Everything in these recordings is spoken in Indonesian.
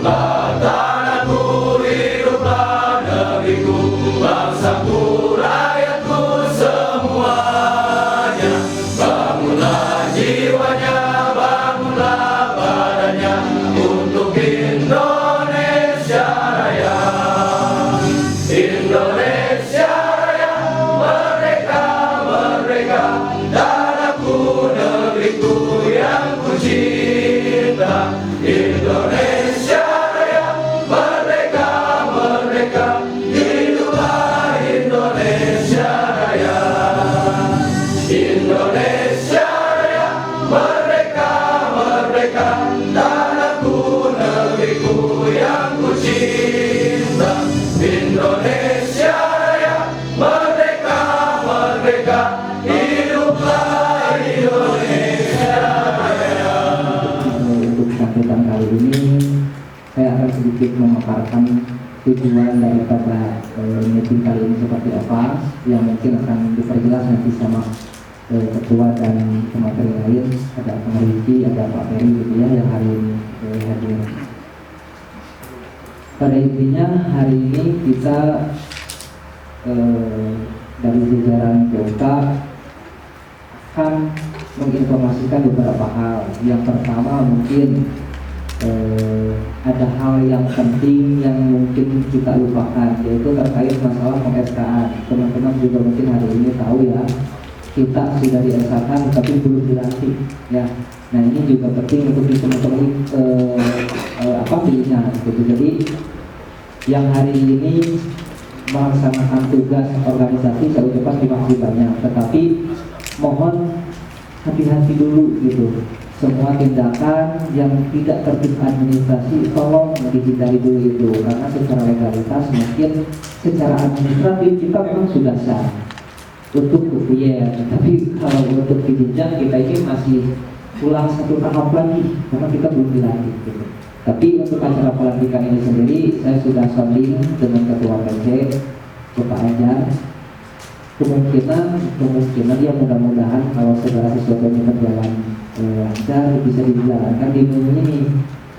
hiduplah tanahku, hiduplah negeriku, bangsaku, rakyatku semuanya. Bangunlah jiwanya, bangunlah badannya untuk Indonesia Raya. Indonesia Raya, merdeka, merdeka, tanahku, negeriku yang ku cinta. Indonesia Raya, merdeka, merdeka, hiduplah Indonesia Raya. Indonesia Raya, merdeka, merdeka, tanahku, negeriku yang ku cinta. Indonesia Raya, merdeka, merdeka, hiduplah Indonesia Raya. Untuk sambutan kali ini saya akan sedikit memaparkan tujuan daripada meeting kali ini seperti apa, yang mungkin akan diperjelas nanti sama ketua dan pemateri lain. Ada Pak Riki, ada Pak Ferry gitu ya, yang hari ini hadir. Pada intinya hari ini kita dari jajaran PUK akan menginformasikan beberapa hal. Yang pertama mungkin ada hal yang penting yang mungkin kita lupakan, yaitu terkait masalah peng-SK-an. Teman-teman juga mungkin hari ini tahu ya, kita sudah di-SK-kan tapi belum dilantik ya. Nah ini juga penting untuk teman-teman diingat gitu. Jadi yang hari ini melaksanakan tugas organisasi saya ucapkan terima kasih banyak, tetapi mohon hati-hati dulu gitu. Semua tindakan yang tidak tertib administrasi tolong dihindari dulu itu, karena secara legalitas mungkin secara administratif kita memang sudah sah untuk UPR, tapi kalau untuk dijenjang kita ini masih ulang satu tahap lagi karena kita belum dilantik gitu. Tapi untuk acara pelantikan ini sendiri saya sudah sounding dengan ketua PC Bapak Ajar. Kemungkinan ya mudah-mudahan kalau segala sesuatunya berjalan lancar bisa dijalankan di minggu ini.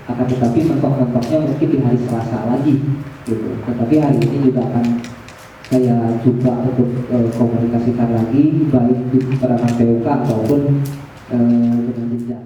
Akan tetapi mentok-mentoknya mungkin di hari Selasa lagi gitu. Tetapi hari ini juga akan saya coba untuk komunikasikan lagi baik di keterangan PUK ataupun dengan jenjang.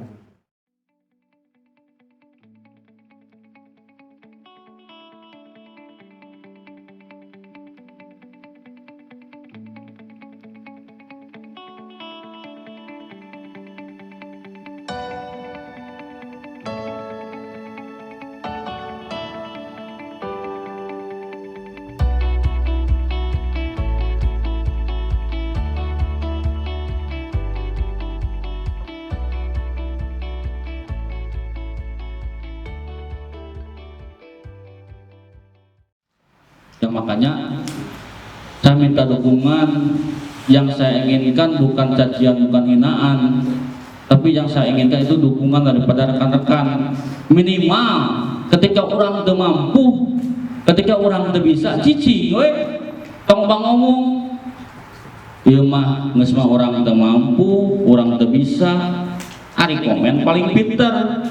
Ya makanya saya minta dukungan. Yang saya inginkan bukan cacian, bukan hinaan, tapi yang saya inginkan itu dukungan daripada rekan-rekan. Minimal ketika orang teu mampu, ketika orang teu bisa, cici we tong bang ngomong ieu mah geus mah orang teu mampu, orang teu bisa, ari komen paling pinter,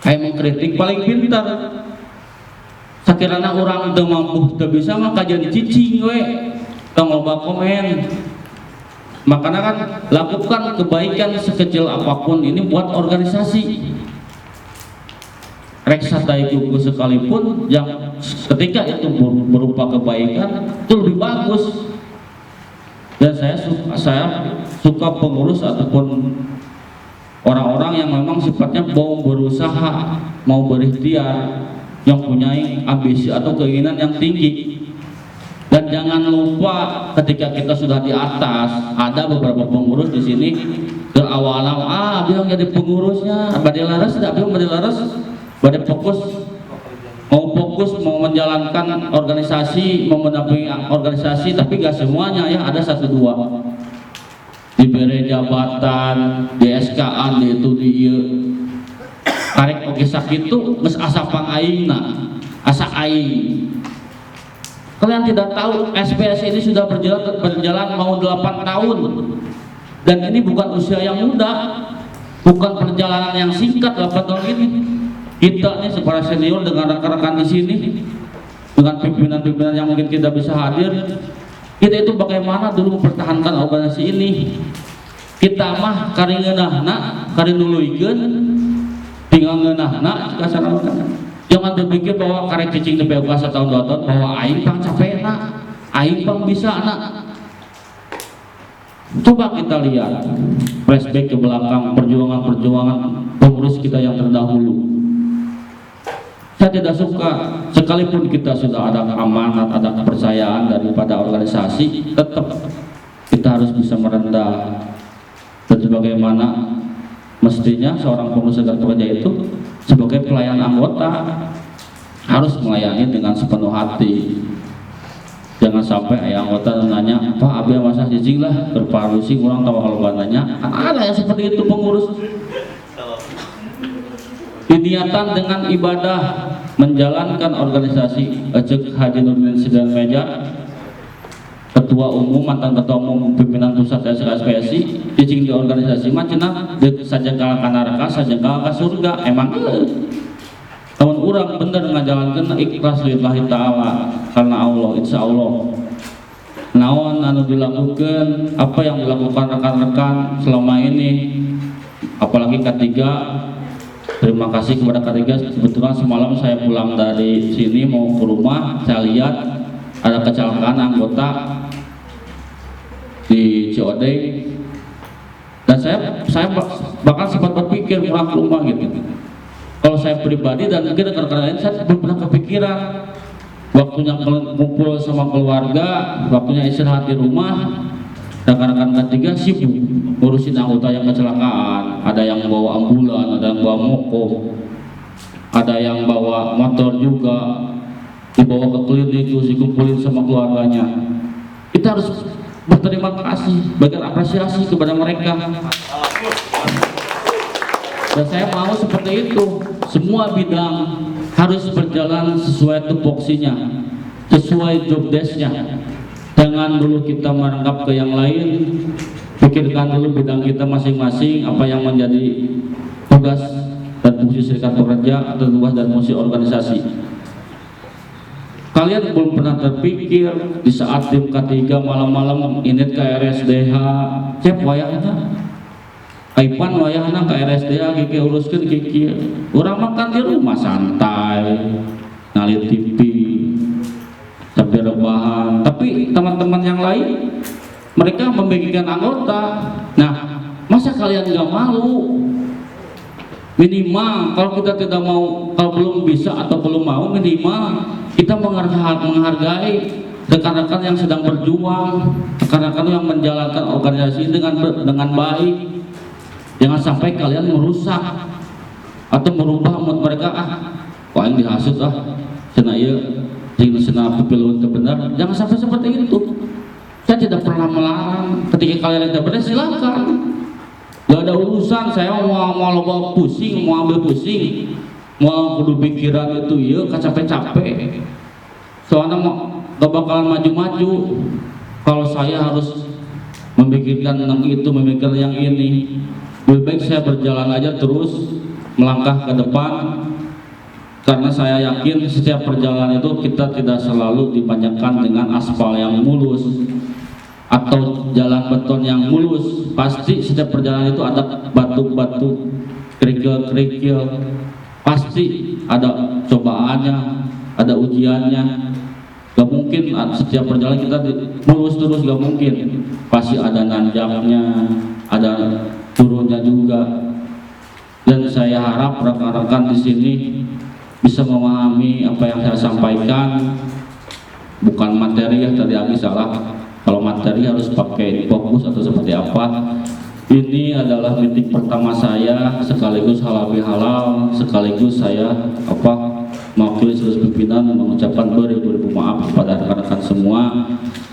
aya mengkritik paling pinter. Sakirana orang teu mampu teu bisa mah kajian cicing we tong loba komen. Makanya kan lakukan kebaikan sekecil apapun ini buat organisasi. Reksa daikuku sekalipun yang ketika itu berupa kebaikan itu lebih bagus. Dan saya suka pengurus ataupun orang-orang yang memang sifatnya mau berusaha, mau berikhtiar, yang punya ambisi atau keinginan yang tinggi. Dan jangan lupa ketika kita sudah di atas, ada beberapa pengurus di sini ke awal-awal bilang jadi pengurusnya badai laras, tidak bilang badai laras, badai fokus mau menjalankan organisasi, mau mendampingi organisasi, tapi gak semuanya ya, ada satu dua diberi jabatan, di SK-an, di itu di tarik oke sakit itu mes asapang aingna asa aing. Kalian tidak tahu SPS ini sudah berjalan mau 8 tahun, dan ini bukan usia yang muda, bukan perjalanan yang singkat 8 tahun ini. kita nih para senior dengan rekan-rekan di sini, dengan pimpinan-pimpinan yang mungkin tidak bisa hadir, kita itu bagaimana dulu mempertahankan organisasi ini. Kita mah kari ngeunahna, kari nuluykeun, tinggal ngeunahna jika sarana. Jangan berpikir bahwa karek cicing teu beoga satahun 2 tahun bahwa aing pang capena, aing pang bisana. Coba kita lihat flashback ke belakang perjuangan-perjuangan pengurus kita yang terdahulu. Saya tidak suka, sekalipun kita sudah ada amanat, ada kepercayaan daripada organisasi, tetap kita harus bisa merendah. Dan sebagaimana mestinya seorang pengurus Segar Kerja itu sebagai pelayan anggota harus melayani dengan sepenuh hati. Jangan sampai ayah anggota nanya, Pak Abi masa jijing lah berparusi kurang tahu kalau bananya. Ada yang seperti itu pengurus. Diniatan dengan ibadah menjalankan organisasi Cek Haji Nurdin Sidan Meja, ketua umum, mantan ketua umum pimpinan pusat SKSPSI, cicing di organisasi macena saja kalah kanaraka, saja kalah ke surga. Emang tahun urang bener ngajalankeun ikhlas lillahi ta'ala karena Allah, insya Allah. Naon anu dilakukan, apa yang dilakukan rekan-rekan selama ini, apalagi ketiga. Terima kasih kepada ketiga. Kebetulan semalam saya pulang dari sini mau ke rumah, saya lihat ada kecelakaan anggota di Ciodeng, dan saya bahkan sempat berpikir pulang ke rumah gitu. Kalau saya pribadi dan mungkin rekan-rekan lain, saya belum pernah kepikiran waktunya kumpul sama keluarga, waktunya istirahat di rumah. Rekan-rekan ketiga sibuk ngurusin anggota yang kecelakaan, ada yang bawa ambulan, ada yang bawa moko, ada yang bawa motor juga, dibawa ke klinik terus dikumpulin sama keluarganya. Kita harus berterima kasih, berikan apresiasi kepada mereka. Dan saya mau seperti itu, semua bidang harus berjalan sesuai tupoksinya, sesuai job desk-nya. Jangan dulu kita merangkap ke yang lain, pikirkan dulu bidang kita masing-masing, apa yang menjadi tugas dan fungsi serikat pekerja atau tugas dan fungsi organisasi. Kalian belum pernah terpikir di saat tim K3 malam-malam init ke RSDH, cep wayahna, Aipan wayahna ke RSDH, kiki uruskan kiki, orang makan di rumah santai, ngalit TV, sampai rebahan. Tapi teman-teman yang lain mereka membagikan anggota. Nah, masa kalian nggak malu? Minimal kalau kita tidak mau, kalau belum bisa atau belum mau, minimal kita menghargai rekan-rekan yang sedang berjuang, rekan-rekan yang menjalankan organisasi dengan baik. Jangan sampai kalian merusak atau merubah mood mereka. Kok yang dihasut cenah senap pemiluan kebenar. Jangan sampai seperti itu. Saya tidak pernah melarang. Ketika kalian tidak benar, silakan. Gak ada urusan. Saya mau loba pusing, mau ambil pusing, mau kudu pikiran itu ya, capek-capek. Soalnya gak bakalan maju-maju. Kalau saya harus memikirkan yang itu, memikirkan yang ini. Lebih baik saya berjalan aja terus melangkah ke depan. Karena saya yakin setiap perjalanan itu kita tidak selalu dipanjangkan dengan aspal yang mulus atau jalan beton yang mulus. Pasti setiap perjalanan itu ada batu-batu, kerikil-kerikil. Pasti ada cobaannya, ada ujiannya. Gak mungkin setiap perjalanan kita mulus terus, gak mungkin. Pasti ada nanjaknya, ada turunnya juga. Dan saya harap rekan-rekan di sini bisa memahami apa yang saya sampaikan, bukan materi ya, tadi Abi salah. Kalau materi harus pakai fokus atau seperti apa. Ini adalah meeting pertama saya, sekaligus halal bihalal, sekaligus saya mewakili seluruh pimpinan mengucapkan beribu-ribu maaf kepada rekan-rekan semua.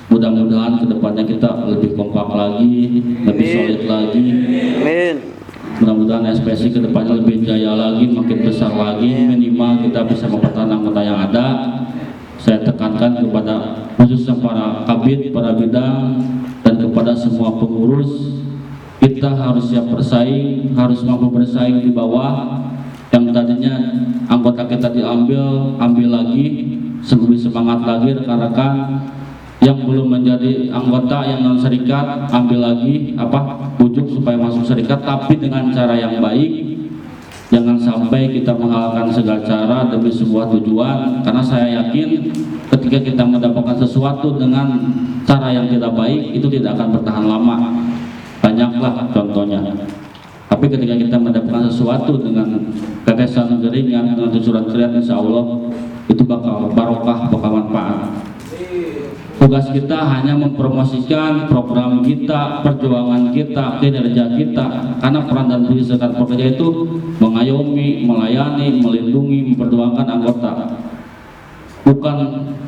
Mudah-mudahan kedepannya kita lebih kompak lagi, lebih solid lagi. Amin. Mudah-mudahan SPSI kedepannya lebih jaya lagi, makin besar lagi. Minimal kita bisa mempertahankan anggota yang ada. Saya tekankan kepada khususnya para kabid, para bidang, dan kepada semua pengurus, kita harus siap bersaing, harus mampu bersaing di bawah. Yang yang tadinya anggota kita diambil, ambil lagi, lebih semangat lagi rekan-rekan yang belum menjadi anggota yang non serikat, ambil lagi bujuk supaya masuk serikat, tapi dengan cara yang baik. Jangan sampai kita menghalalkan segala cara demi sebuah tujuan, karena saya yakin ketika kita mendapatkan sesuatu dengan cara yang tidak baik, itu tidak akan bertahan lama. Banyaklah contohnya. Tapi ketika kita mendapatkan sesuatu dengan tetesan keringat, dengan surat keringat, insya Allah itu bakal barokah, bakal manfaat. Tugas kita hanya mempromosikan program kita, perjuangan kita, kinerja kita, karena peran dan fungsi serikat pekerja itu mengayomi, melayani, melindungi, memperjuangkan anggota, bukan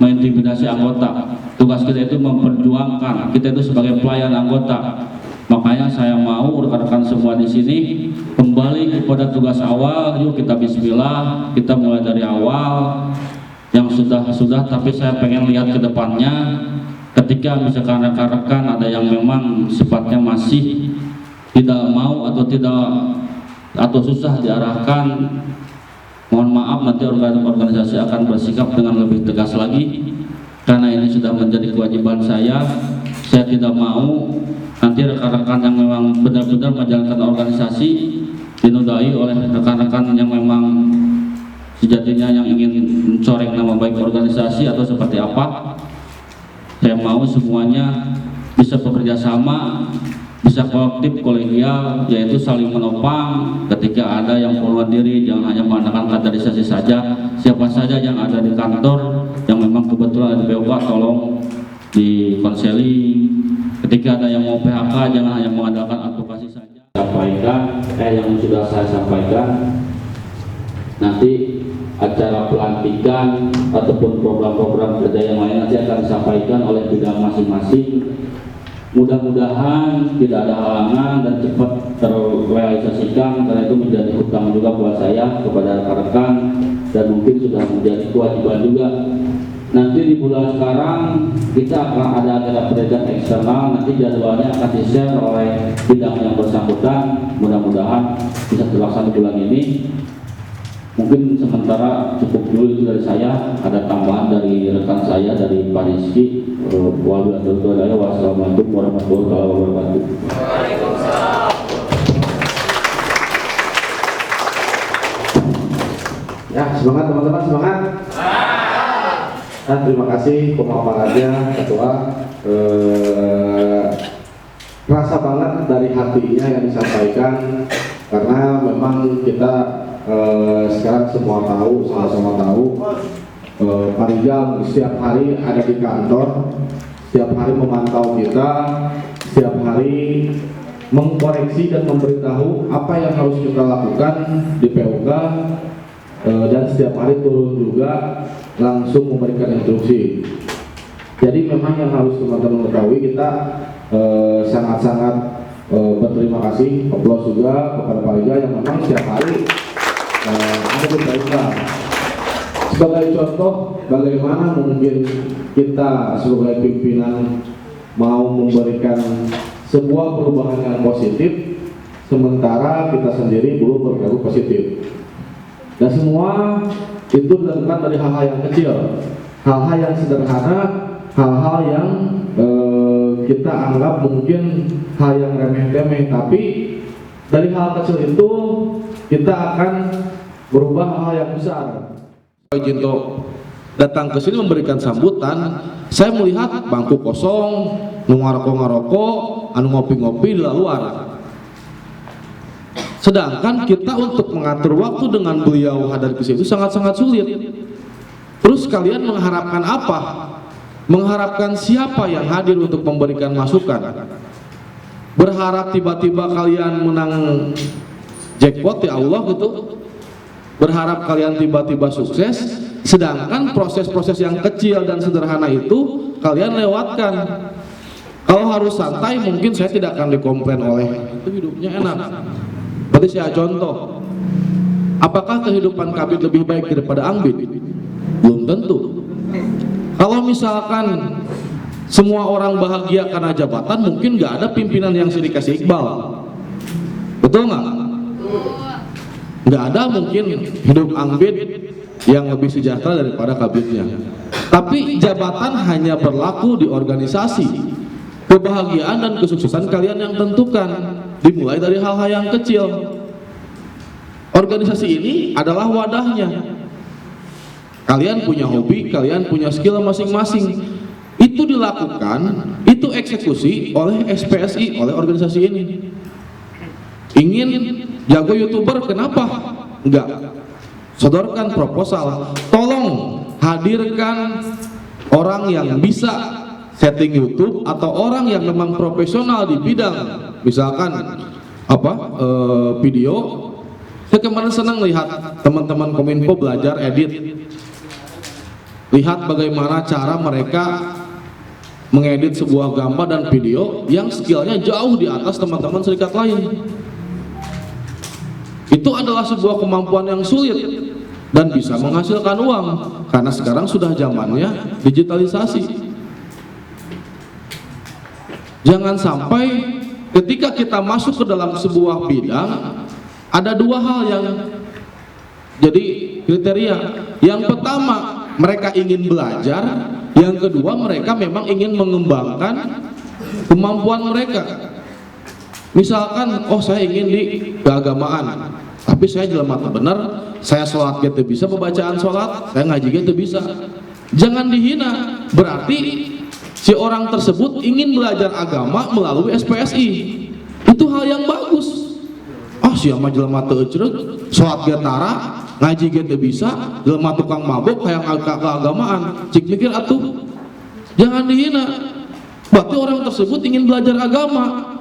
mengintimidasi anggota. Tugas kita itu memperjuangkan, kita itu sebagai pelayan anggota. Makanya saya mau rekan-rekan semua di sini kembali kepada tugas awal. Yuk kita bismillah, kita mulai dari awal. Yang sudah, tapi saya pengen lihat ke depannya. Ketika misalkan rekan-rekan ada yang memang sifatnya masih tidak mau atau susah diarahkan, mohon maaf, nanti organisasi akan bersikap dengan lebih tegas lagi, karena ini sudah menjadi kewajiban saya. Saya tidak mau nanti rekan-rekan yang memang benar-benar menjalankan organisasi dinodai oleh rekan-rekan yang memang sejatinya yang ingin mencoreng nama baik organisasi atau seperti apa. Saya mau semuanya bisa bekerja sama, bisa kolektif, kolegial, yaitu saling menopang. Ketika ada yang pengunduran diri, jangan hanya mengandalkan kaderisasi saja. Siapa saja yang ada di kantor yang memang kebetulan ada di POK, tolong di konseling. Ketika ada yang mau PHK, jangan hanya mengandalkan advokasi saja. Yang sudah saya sampaikan, nanti acara pelantikan ataupun program-program kerja yang lain nanti akan disampaikan oleh bidang masing-masing. Mudah-mudahan tidak ada halangan dan cepat terrealisasikan, karena itu menjadi hutang juga buat saya kepada rekan-rekan, dan mungkin sudah menjadi kewajiban juga. Nanti di bulan sekarang kita akan ada acara pendidikan eksternal, nanti jadwalnya akan di-share oleh bidang yang bersangkutan. Mudah-mudahan bisa terlaksana bulan ini. Mungkin sementara cukup dulu itu dari saya. Ada tambahan dari rekan saya, dari Pak Rizky. Wassalamualaikum warahmatullahi wabarakatuh. Ya, semangat teman-teman, semangat. Terima kasih pemaparannya Ketua. Rasa banget dari hatinya yang disampaikan, karena memang kita sekarang semua tahu, sama-sama tahu, Pak Rijal setiap hari ada di kantor, setiap hari memantau kita, setiap hari mengkoreksi dan memberitahu apa yang harus kita lakukan di POK, dan setiap hari turun juga langsung memberikan instruksi. Jadi memang yang harus teman-teman ketahui, kita sangat-sangat berterima kasih, aplaus juga kepada Pak Rijal yang memang setiap hari ada perbaikan. Sebagai contoh, bagaimana mungkin kita sebagai pimpinan mau memberikan sebuah perubahan yang positif, sementara kita sendiri belum berperilaku positif. Dan semua itu dilakukan dari hal-hal yang kecil, hal-hal yang sederhana, hal-hal yang kita anggap mungkin hal yang remeh-temeh, tapi dari hal kecil itu kita akan berubah hal yang besar. Pak Jinto datang ke sini memberikan sambutan, saya melihat bangku kosong, ngaroko-ngaroko, anu ngopi-ngopi di luar. Sedangkan kita untuk mengatur waktu dengan beliau hadir ke sini itu sangat-sangat sulit. Terus kalian mengharapkan apa? Mengharapkan siapa yang hadir untuk memberikan masukan? Berharap tiba-tiba kalian menang jackpot ya Allah gitu? Berharap kalian tiba-tiba sukses, sedangkan proses-proses yang kecil dan sederhana itu kalian lewatkan. Kalau harus santai mungkin saya tidak akan dikomplain oleh itu hidupnya enak. Berarti saya contoh, apakah kehidupan Kabid lebih baik daripada Angbit? Belum tentu. Kalau misalkan semua orang bahagia karena jabatan, mungkin nggak ada pimpinan yang sih dikasih Iqbal. Betul nggak? nggak ada mungkin hidup Angbit yang lebih sejahtera daripada kabitnya. Tapi jabatan hanya berlaku di organisasi. Kebahagiaan dan kesuksesan kalian yang tentukan, dimulai dari hal-hal yang kecil. Organisasi ini adalah wadahnya. Kalian punya hobi, kalian punya skill masing-masing. Itu dilakukan, itu eksekusi oleh SPSI, oleh organisasi ini. Ingin jago YouTuber, kenapa? Enggak. Sodorkan proposal, tolong hadirkan orang yang bisa setting YouTube atau orang yang memang profesional di bidang misalkan video. Saya kemarin senang lihat teman-teman Kominfo belajar edit, lihat bagaimana cara mereka mengedit sebuah gambar dan video yang skillnya jauh di atas teman-teman serikat lain. Itu adalah sebuah kemampuan yang sulit dan bisa menghasilkan uang karena sekarang sudah zamannya digitalisasi. Jangan sampai ketika kita masuk ke dalam sebuah bidang ada dua hal yang jadi kriteria. Yang pertama, mereka ingin belajar. Yang kedua, mereka memang ingin mengembangkan kemampuan mereka. Misalkan, oh saya ingin di keagamaan, tapi saya jelema benar, saya sholat gitu bisa, pembacaan sholat, saya ngaji gitu bisa. Jangan dihina, berarti si orang tersebut ingin belajar agama melalui SPSI. Itu hal yang bagus. Si ama jelema teu ecreug, sholat ge tara, ngaji ge teu bisa, jelema tukang mabok hayang keagamaan. Cik mikir atuh. Jangan dihina. Berarti orang tersebut ingin belajar agama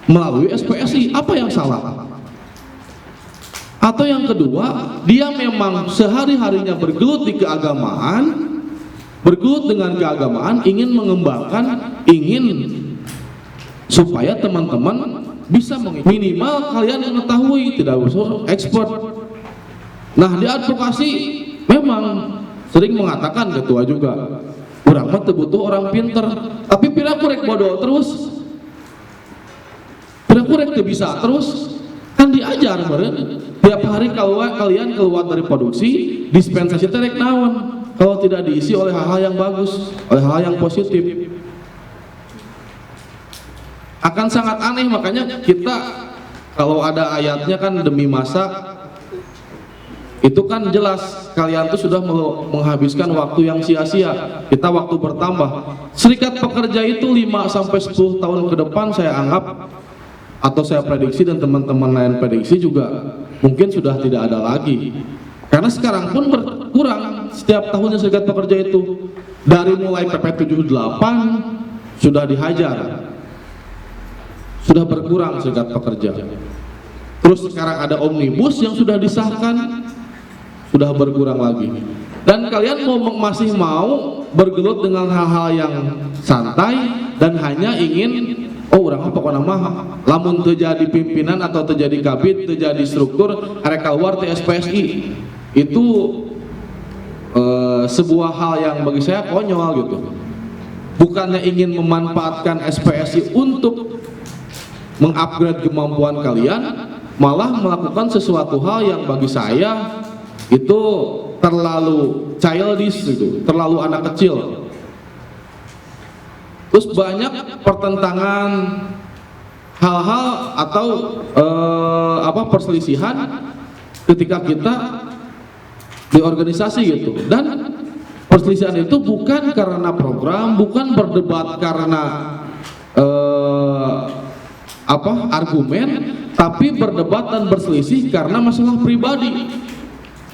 melalui SPSI. Apa yang salah? Atau yang kedua, dia memang sehari-harinya bergelut di keagamaan, bergelut dengan keagamaan, ingin mengembangkan, ingin supaya teman-teman bisa minimal kalian mengetahui, tidak usah expert. Nah, di advokasi memang sering mengatakan ketua juga, urang mah teu butuh orang pinter, tapi piraku rek bodoh terus, piraku rek teu bisa terus, kan diajar meureun. Tiap hari kalian keluar dari produksi, dispensasi teh rek naon kalau tidak diisi oleh hal-hal yang bagus, oleh hal yang positif. Akan sangat aneh, makanya kita kalau ada ayatnya kan demi masa, itu kan jelas kalian tuh sudah menghabiskan waktu yang sia-sia. Kita waktu bertambah. Serikat pekerja itu 5-10 tahun ke depan saya anggap, atau saya prediksi dan teman-teman lain prediksi juga mungkin sudah tidak ada lagi. Karena sekarang pun berkurang setiap tahunnya serikat pekerja itu. Dari mulai PP 78 sudah dihajar, sudah berkurang serikat pekerja. Terus sekarang ada omnibus yang sudah disahkan, sudah berkurang lagi. Dan kalian masih mau bergelut dengan hal-hal yang santai dan hanya ingin, orang apa nama lamun terjadi pimpinan atau terjadi kabit, terjadi struktur, mereka keluar di SPSI. Itu sebuah hal yang bagi saya konyol gitu. Bukannya ingin memanfaatkan SPSI untuk mengupgrade kemampuan kalian, malah melakukan sesuatu hal yang bagi saya itu terlalu childish gitu, terlalu anak kecil. Terus banyak pertentangan hal-hal atau perselisihan ketika kita di organisasi gitu. Dan perselisihan itu bukan karena program, bukan berdebat karena argumen, tapi berdebat dan berselisih karena masalah pribadi.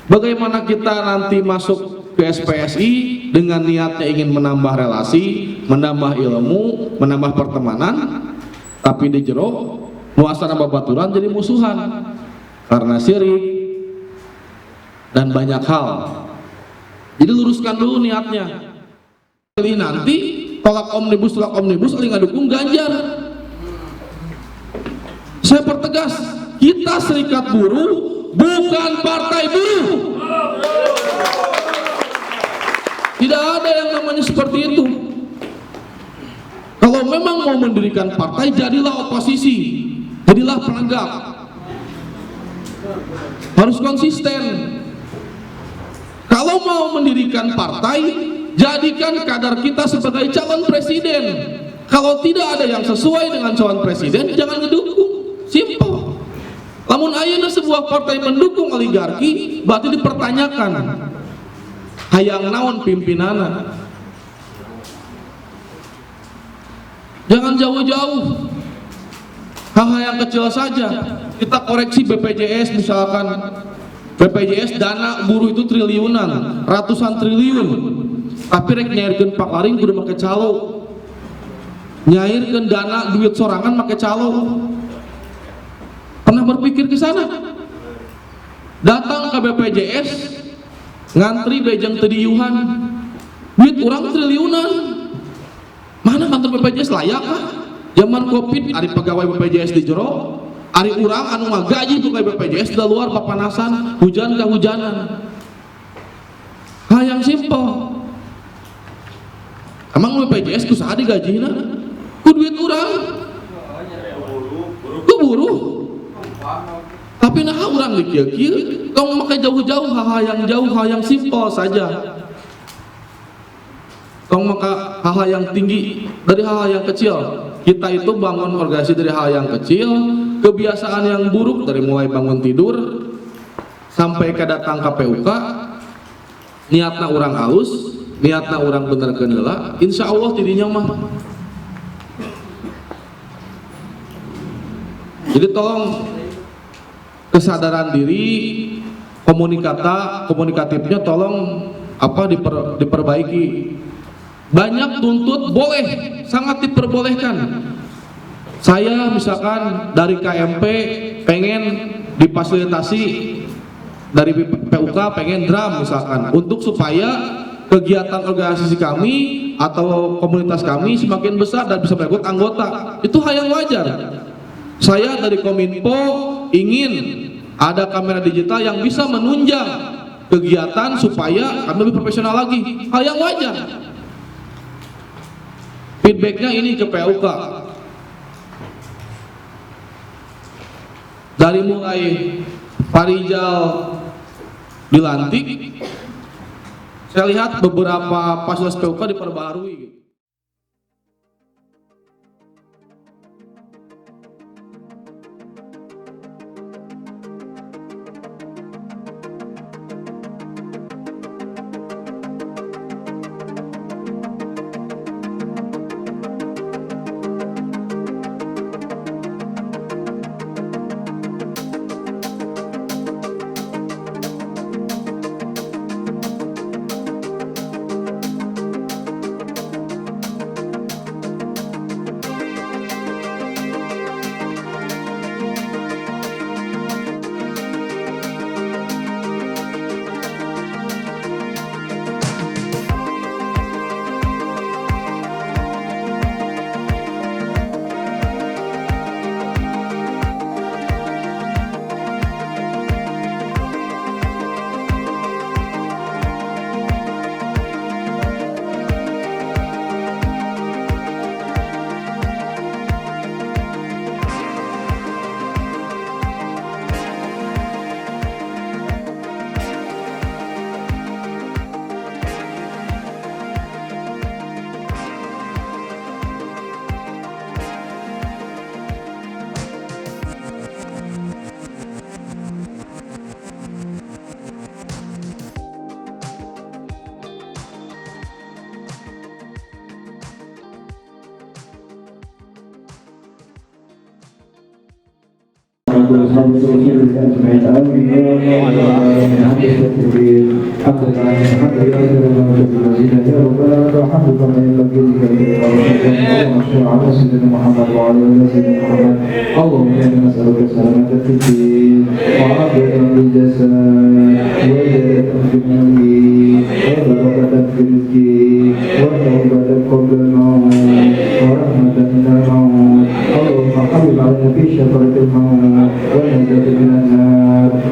Bagaimana kita nanti masuk ke SPSI dengan niatnya ingin menambah relasi, menambah ilmu, menambah pertemanan, tapi di jero muasana babaturan jadi musuhan karena syirik dan banyak hal. Jadi luruskan dulu niatnya. Pilih nanti tolak omnibus paling ngadukung Ganjar. Saya pertegas, kita serikat buruh bukan partai buruh. Tidak ada yang namanya seperti itu. Kalau memang mau mendirikan partai, jadilah oposisi, jadilah penegak. harus konsisten. Kalau mau mendirikan partai, jadikan kader kita sebagai calon presiden. Kalau tidak ada yang sesuai dengan calon presiden, jangan ngedukung. Simple. Namun ayeuna sebuah partai mendukung oligarki, berarti dipertanyakan hayang naon pimpinana. Jangan jauh-jauh, hal-hal yang kecil saja. Kita koreksi BPJS misalkan, BPJS dana buruh itu triliunan, ratusan triliun, tapi rek nyairkeun Pak Laring kudu make calo, nyairkeun dana duit sorangan make calo. Pernah berpikir ke sana? Datang ke BPJS, ngantri bejeng tediuhan, duit orang triliunan. Mana kantor BPJS layak kah? Zaman Covid, ari pegawai BPJS di jero, ari urang anu magaji pegawai BPJS di luar papanasan, hujan kehujanan. Hal yang simpel. Emang BPJS ku saha digajina? Ku duit urang. Ku buruh. Tapi nah urang di kieu-kieu, tong make jauh-jauh hal-hal yang simpel saja. Tong maka hal-hal yang tinggi dari hal-hal yang kecil. Kita itu bangun organisasi dari hal yang kecil, kebiasaan yang buruk dari mulai bangun tidur sampai ke datang KPUK, niatna orang halus, niatna orang benerkeun heula, insya Allah tidinya mah. Jadi tolong kesadaran diri, komunikatifnya tolong diperbaiki. Banyak tuntut boleh, sangat diperbolehkan. Saya misalkan dari KMP pengen difasilitasi dari PUK pengen drum misalkan, untuk supaya kegiatan organisasi kami atau komunitas kami semakin besar dan bisa merekrut anggota. Itu hal yang wajar. Saya dari Kominfo ingin ada kamera digital yang bisa menunjang kegiatan supaya kami lebih profesional lagi. Hal yang wajar. Feedbacknya ini ke PUK. Dari mulai Pak Rijal dilantik, saya lihat beberapa fasilitas PUK diperbarui.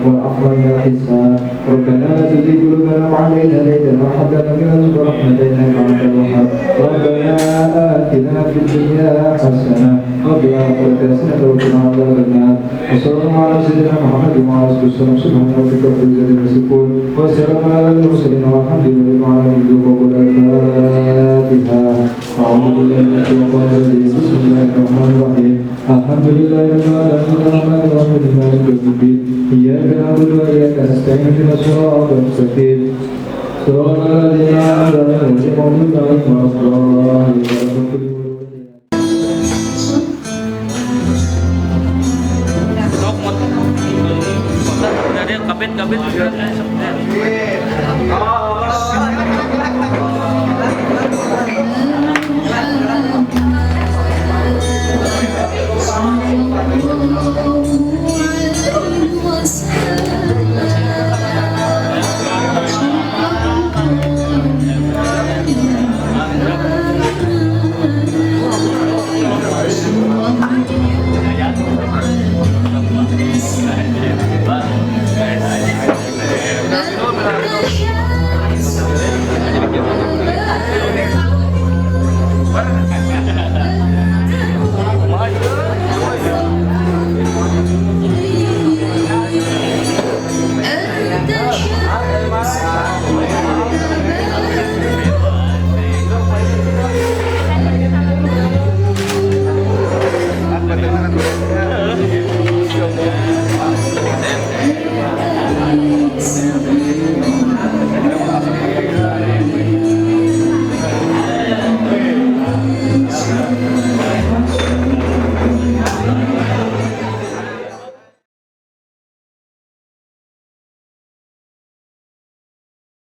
والعفو والحساب ربنا ربنا لا تزغ قلوبنا بعد إذ هديتنا وهب لنا من لدنك رحمة إنك أنت الوهاب ربنا آتنا في الدنيا حسنة وفي الآخرة حسنة وقنا عذاب النار وصلى الله على سيدنا محمد وعلى آله وسلم سبحان ربك رب العزة عما يصفون وسلام على المرسلين والحمد لله على الفاتحة أعوذ بالله من الشيطان الرجيم بسم الله الرحمن الرحيم الحمد لله رب العالمين الرحمن الرحيم مالك يوم الدين إياك نعبد وإياك نستعين اهدنا الصراط المستقيم صراط الذين أنعمت عليهم غير المغضوب عليهم ولا الضالين Kabin